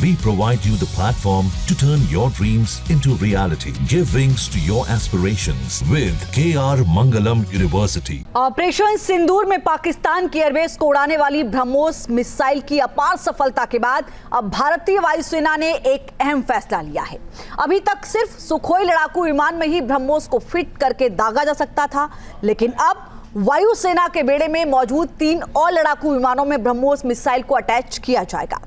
We provide you the platform to turn your dreams into reality. Give wings to your aspirations with KR Mangalam University. Operation Sindoor में पाकिस्तान की airbase को उड़ाने वाली BrahMos missile की अपार सफलता के बाद अब भारतीय वायुसेना ने एक अहम फैसला लिया है। अभी तक सिर्फ सुखोई लड़ाकू विमान में ही ब्रह्मोस को फिट करके दागा जा सकता था, लेकिन अब वायुसेना के बेड़े में मौजूद 3 और लड़ाकू विमानों में ब्रह्मोस मिसाइल को अटैच किया जाएगा।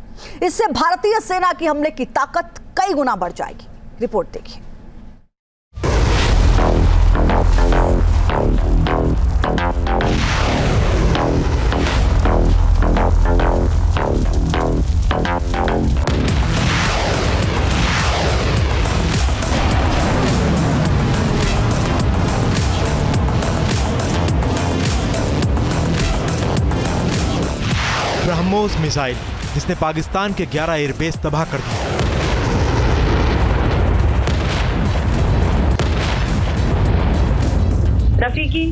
इससे भारतीय सेना की हमले की ताकत कई गुना बढ़ जाएगी। रिपोर्ट देखिए। ब्रह्मोस मिसाइल जिसने पाकिस्तान के 11 एयरबेस तबाह कर दिए। रफीकी,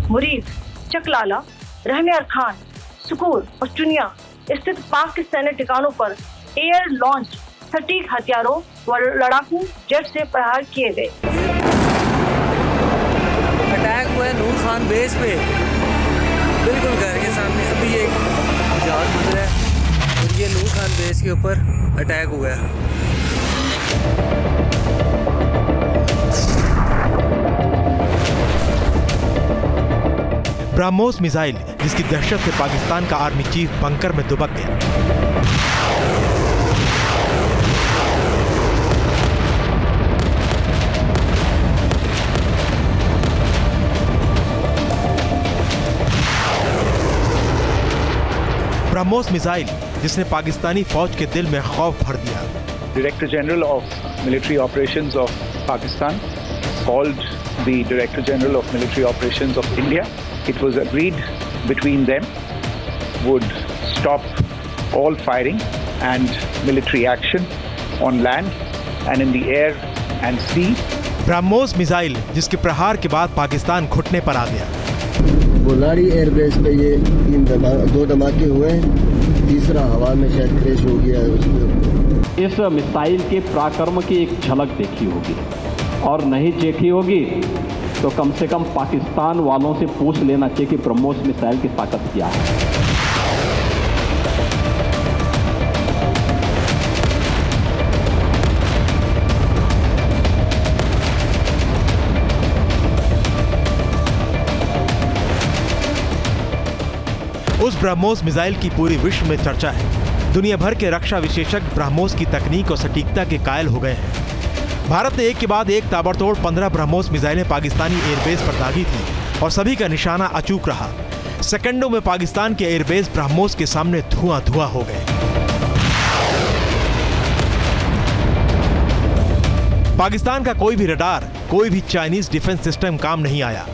मुरीद, चकलाला, रहमियार खान, सुकूर और चुनिया स्थित पाक के सैन्य ठिकानों पर एयर लॉन्च सटीक हथियारों व लड़ाकू जेट से प्रहार किए गए। अटैक हुआ है नूर खान बेस पे, बिल्कुल घर के सामने। अभी एक जहाज गुजरा है और ये नूर खान बेस के ऊपर अटैक हुआ है। ब्रह्मोस मिसाइल जिसकी दहशत से पाकिस्तान का आर्मी चीफ बंकर में दुबक गया। ब्रह्मोस मिसाइल जिसने पाकिस्तानी फौज के दिल में खौफ भर दिया। Director General of Military Operations of Pakistan called the Director General of Military Operations of India. It was agreed between them would stop all firing and military action on land and in the air and sea. BrahMos missile जिसके प्रहार के बाद पाकिस्तान घुटने पर आ गया। बुलाड़ी airbase पे ये 2 धमाके हुए हैं, तीसरा हवा में शायद क्रैश हो गया है उसमें। इस मिसाइल के पराक्रम की एक झलक देखी होगी और नहीं देखी होगी तो कम से कम पाकिस्तान वालों से पूछ लेना चाहिए कि ब्रह्मोस मिसाइल की ताकत क्या है। उस ब्रह्मोस मिसाइल की पूरी विश्व में चर्चा है। दुनिया भर के रक्षा विशेषज्ञ ब्रह्मोस की तकनीक और सटीकता के कायल हो गए हैं। भारत ने एक के बाद एक ताबड़तोड़ 15 ब्रह्मोस मिसाइलें पाकिस्तानी एयरबेस पर दागी थी और सभी का निशाना अचूक रहा। सेकंडों में पाकिस्तान के एयरबेस ब्रह्मोस के सामने धुआं धुआं हो गए। पाकिस्तान का कोई भी रडार, कोई भी चाइनीज डिफेंस सिस्टम काम नहीं आया।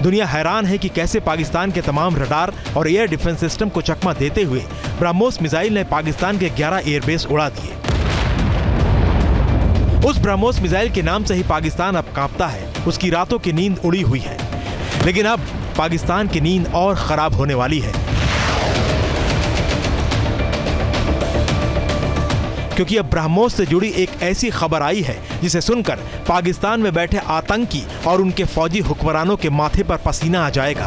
दुनिया हैरान है कि कैसे पाकिस्तान के तमाम रडार और एयर डिफेंस सिस्टम को चकमा देते हुए ब्रह्मोस मिसाइल ने पाकिस्तान के 11 एयरबेस उड़ा दिए। उस ब्रह्मोस मिसाइल के नाम से ही पाकिस्तान अब कांपता है। उसकी रातों की नींद उड़ी हुई है, लेकिन अब पाकिस्तान की नींद और खराब होने वाली है, क्योंकि अब ब्रह्मोस से जुड़ी एक ऐसी खबर आई है जिसे सुनकर पाकिस्तान में बैठे आतंकी और उनके फौजी हुक्मरानों के माथे पर पसीना आ जाएगा।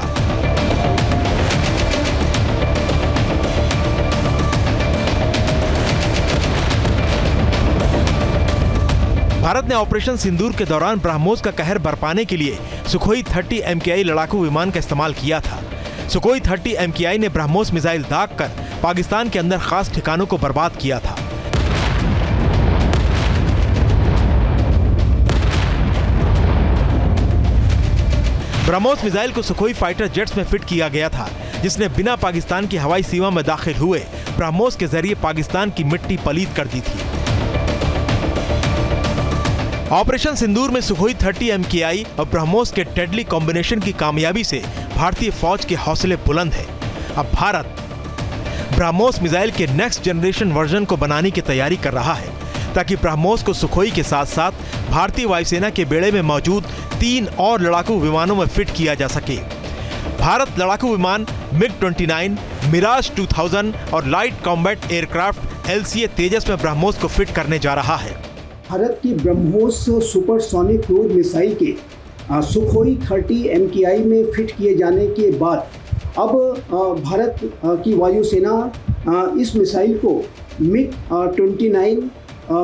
भारत ने ऑपरेशन सिंदूर के दौरान ब्रह्मोस का कहर बरपाने के लिए सुखोई 30 MKI लड़ाकू विमान का इस्तेमाल किया था। सुखोई 30 MKI ने ब्रह्मोस मिसाइल दागकर पाकिस्तान के अंदर खास ठिकानों को बर्बाद किया था। ब्रह्मोस मिसाइल को सुखोई फाइटर जेट्स में फिट किया गया था, जिसने बिना पाकिस्तान की हवाई सीमा में दाखिल हुए ब्रह्मोस के जरिए पाकिस्तान की मिट्टी पलीद कर दी थी। ऑपरेशन सिंदूर में सुखोई 30 MKI और ब्रह्मोस के डेडली कॉम्बिनेशन की कामयाबी से भारतीय फौज के हौसले बुलंद हैं। अब भारत ब्रह्मोस मिसाइल के नेक्स्ट जनरेशन वर्जन को बनाने की तैयारी कर रहा है, ताकि ब्रह्मोस को सुखोई के साथ साथ भारतीय वायुसेना के बेड़े में मौजूद 3 और लड़ाकू विमानों में फिट किया जा सके। भारत लड़ाकू विमान MiG-29, मिराज 2000 और लाइट कॉम्बैट एयरक्राफ्ट LCA तेजस में ब्रह्मोस को फिट करने जा रहा है। भारत की ब्रह्मोस सुपरसोनिक क्रूज मिसाइल के सुखोई 30 MKI में फिट किए जाने के बाद अब भारत की वायुसेना इस मिसाइल को MiG-29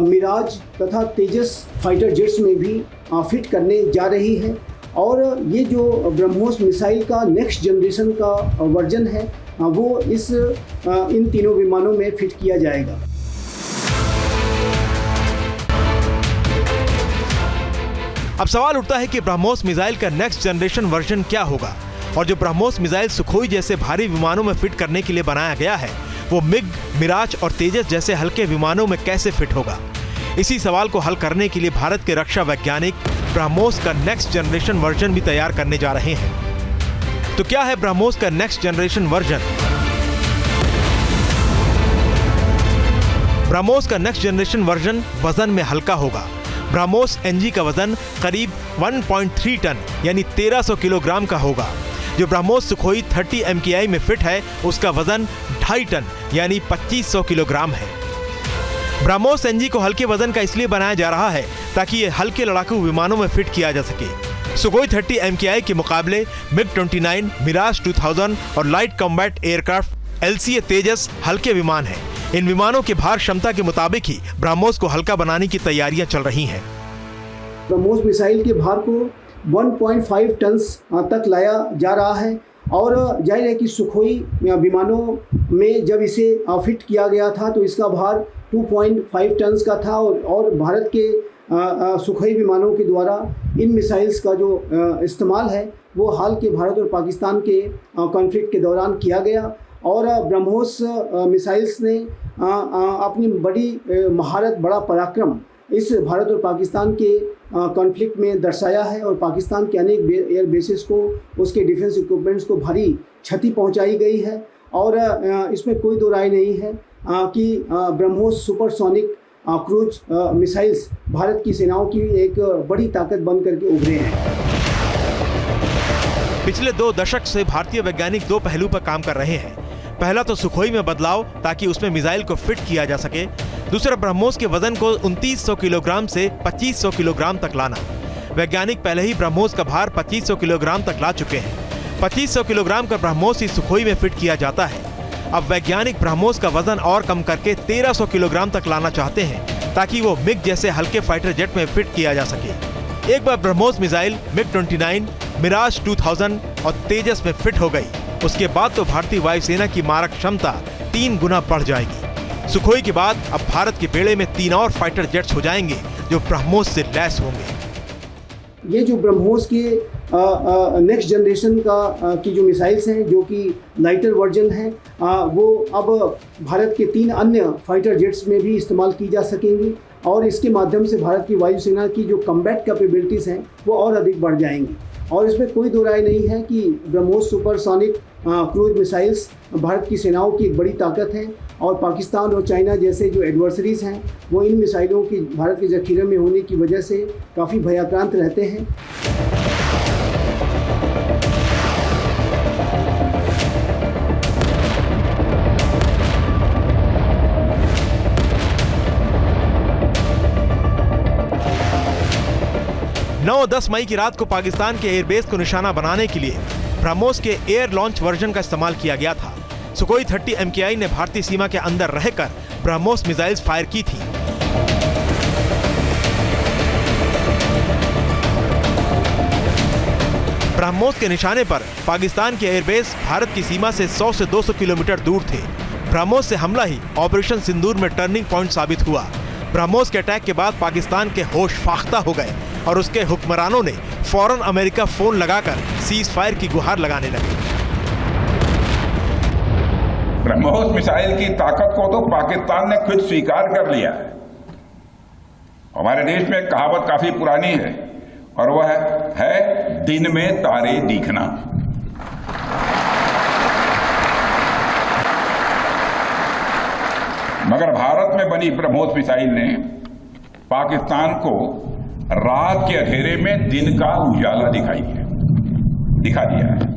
मिराज तथा तेजस फाइटर जेट्स में भी फिट करने जा रही है। और ये जो ब्रह्मोस मिसाइल का नेक्स्ट जनरेशन का वर्जन है वो इन तीनों विमानों में फिट किया जाएगा। अब सवाल उठता है कि ब्रह्मोस मिसाइल का नेक्स्ट जनरेशन वर्जन क्या होगा, और जो ब्रह्मोस मिसाइल सुखोई जैसे भारी विमानों में फिट करने के लिए बनाया गया है वो मिग, मिराज और तेजस जैसे हल्के विमानों में कैसे फिट होगा। इसी सवाल को हल करने के लिए भारत के रक्षा वैज्ञानिक ब्रह्मोस का नेक्स्ट जनरेशन वर्जन भी तैयार करने जा रहे हैं। तो क्या है ब्रह्मोस का नेक्स्ट जनरेशन वर्जन? ब्रह्मोस का नेक्स्ट जनरेशन वर्जन वजन में हल्का होगा। ब्रह्मोस NG का वजन करीब 1.3 टन यानी 1300 किलोग्राम का होगा। जो ब्रह्मोस सुखोई 30 MKI में फिट है उसका वजन 2.5 टन यानी 2500 किलोग्राम है। ब्रह्मोस NG को हल्के वजन का इसलिए बनाया जा रहा है ताकि ये हल्के लड़ाकू विमानों में फिट किया जा सके। सुखोई 30 MKI के मुकाबले MiG-29, मिराज 2000 और लाइट कॉम्बैट एयरक्राफ्ट LCA तेजस हल्के विमान हैं। इन विमानों के भार क्षमता के मुताबिक ही ब्रह्मोस को हल्का बनाने की तैयारियां चल रही हैं। ब्रह्मोस मिसाइल के भार को 1.5 टन तक लाया जा रहा है और जाहिर है कि सुखोई विमानों में जब इसे फिट किया गया था तो इसका भार 2.5 टन का था और भारत के सुखोई विमानों के द्वारा इन मिसाइल्स का जो इस्तेमाल है वो हाल के भारत और पाकिस्तान के कॉन्फ्लिक्ट के दौरान किया गया। और ब्रह्मोस मिसाइल्स ने अपनी बड़ी महारत, बड़ा पराक्रम इस भारत और पाकिस्तान के कॉन्फ्लिक्ट में दर्शाया है और पाकिस्तान के अनेक एयर बेसेस को, उसके डिफेंस इक्विपमेंट्स को भारी क्षति पहुंचाई गई है। और इसमें कोई दो राय नहीं है कि BrahMos supersonic cruise missiles Bharat की सेनाओं की एक बड़ी ताकत बन करके उभरे हैं। पिछले 2 दशक से भारतीय वैज्ञानिक 2 पहलू पर काम कर रहे हैं। पहला तो सुखोई में बदलाव ताकि उसमें मिसाइल को फिट किया जा सके। दूसरा ब्रह्मोस के वजन को 2900 किलोग्राम से 2500 किलोग्राम तक लाना। वैज्ञानिक पहले ही ब्रह्मोस का भार 2500 किलोग्राम तक ला चुके हैं। 2500 किलोग्राम का ब्रह्मोस ही सुखोई में फिट किया जाता है। अब वैज्ञानिक ब्रह्मोस का वजन और कम करके 1300 किलोग्राम तक लाना चाहते हैं ताकि वो मिग जैसे हल्के फाइटर जेट में फिट किया जा सके। एक बार ब्रह्मोस मिसाइल MiG-29, मिराज 2000 और तेजस में फिट हो गई, उसके बाद तो भारतीय वायुसेना की मारक क्षमता 3 गुना बढ़ जाएगी। सुखोई के बाद अब भारत के बेड़े में 3 और फाइटर जेट्स हो जाएंगे जो ब्रह्मोस से लैस होंगे। ये जो ब्रह्मोस के नेक्स्ट जनरेशन की जो मिसाइल्स हैं जो कि लाइटर वर्जन हैं वो अब भारत के 3 अन्य फाइटर जेट्स में भी इस्तेमाल की जा सकेंगी और इसके माध्यम से भारत की वायुसेना की जो कम्बैट कैपेबिलिटीज़ हैं वो और अधिक बढ़ जाएंगी। और इसमें कोई दो राय नहीं है कि BrahMos supersonic cruise missiles Bharat की सेनाओं की एक बड़ी ताकत है और पाकिस्तान और चाइना जैसे जो एडवर्सरीज हैं वो इन मिसाइलों की भारत के जखीरे में होने की वजह से काफ़ी भयाक्रांत रहते हैं। 9-10 मई की रात को पाकिस्तान के एयरबेस को निशाना बनाने के लिए ब्रह्मोस के एयर लॉन्च वर्जन का इस्तेमाल किया गया था। सुखोई 30 MKI ने भारतीय सीमा के अंदर रहकर ब्रह्मोस मिसाइल्स फायर की थी। ब्रह्मोस के निशाने पर पाकिस्तान के एयरबेस भारत की सीमा से 100 से 200 किलोमीटर दूर थे। ब्रह्मोस से हमला ही ऑपरेशन सिंदूर में टर्निंग पॉइंट साबित हुआ। ब्रह्मोस के अटैक के बाद पाकिस्तान के होश फाख्ता हो गए और उसके हुक्मरानों ने फौरन अमेरिका फोन लगाकर सीज फायर की गुहार लगाने लगे। ब्रह्मोस मिसाइल की ताकत को तो पाकिस्तान ने खुद स्वीकार कर लिया है। हमारे देश में एक कहावत काफी पुरानी है और वह है दिन में तारे दिखना। मगर भारत में बनी ब्रह्मोस मिसाइल ने पाकिस्तान को रात के अंधेरे में दिन का उजाला दिखा दिया है।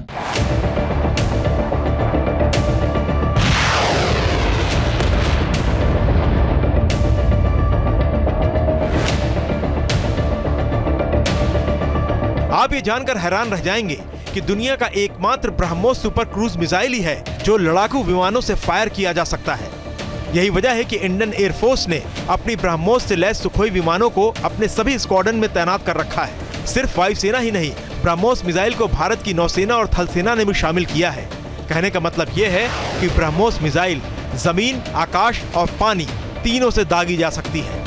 आप ये जानकर हैरान रह जाएंगे कि दुनिया का एकमात्र ब्रह्मोस सुपर क्रूज मिसाइल ही है जो लड़ाकू विमानों से फायर किया जा सकता है। यही वजह है कि इंडियन एयरफोर्स ने अपनी ब्रह्मोस से लैस सुखोई विमानों को अपने सभी स्क्वाड्रन में तैनात कर रखा है। सिर्फ वायुसेना ही नहीं, ब्रह्मोस मिसाइल को भारत की नौसेना और थल सेना ने भी शामिल किया है। कहने का मतलब ये है कि ब्रह्मोस मिसाइल जमीन, आकाश और पानी तीनों से दागी जा सकती है।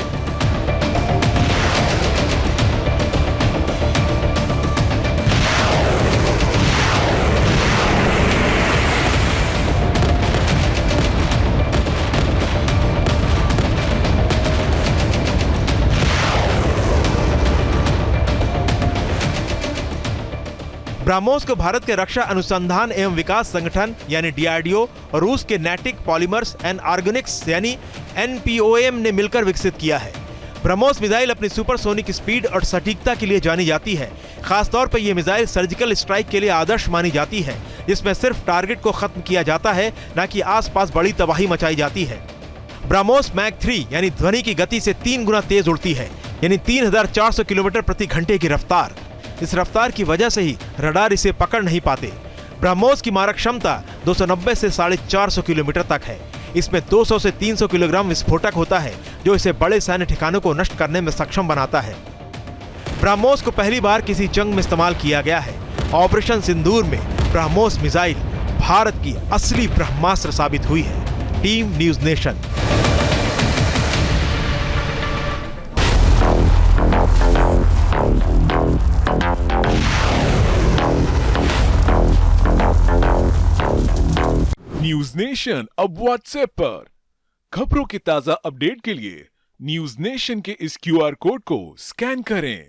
ब्रह्मोस को भारत के रक्षा अनुसंधान एवं विकास संगठन यानी DRDO और रूस के नेटिक पॉलीमर्स एंड ऑर्गेनिक्स यानी NPOM ने मिलकर विकसित किया है। ब्रह्मोस मिसाइल अपनी सुपरसोनिक स्पीड और सटीकता के लिए जानी जाती है। खासतौर पर यह मिसाइल सर्जिकल स्ट्राइक के लिए आदर्श मानी जाती है, जिसमें सिर्फ टारगेट को खत्म किया जाता है, न कि आसपास बड़ी तबाही मचाई जाती है। ब्रह्मोस मैक 3 यानी ध्वनि की गति से 3 गुना तेज उड़ती है, यानी 3400 किलोमीटर प्रति घंटे की रफ्तार। इस रफ्तार की वजह से ही रडार इसे पकड़ नहीं पाते। ब्रह्मोस की मारक क्षमता 290 से 450 किलोमीटर तक है। इसमें 200 से 300 किलोग्राम विस्फोटक होता है, जो इसे बड़े सैन्य ठिकानों को नष्ट करने में सक्षम बनाता है। ब्रह्मोस को पहली बार किसी जंग में इस्तेमाल किया गया है। ऑपरेशन सिंदूर में ब्रह्मोस मिसाइल भारत की असली ब्रह्मास्त्र साबित हुई है। Team news nation. News nation अब व्हाट्सएप पर खबरों के ताजा अपडेट के लिए न्यूज नेशन के इस QR कोड को स्कैन करें।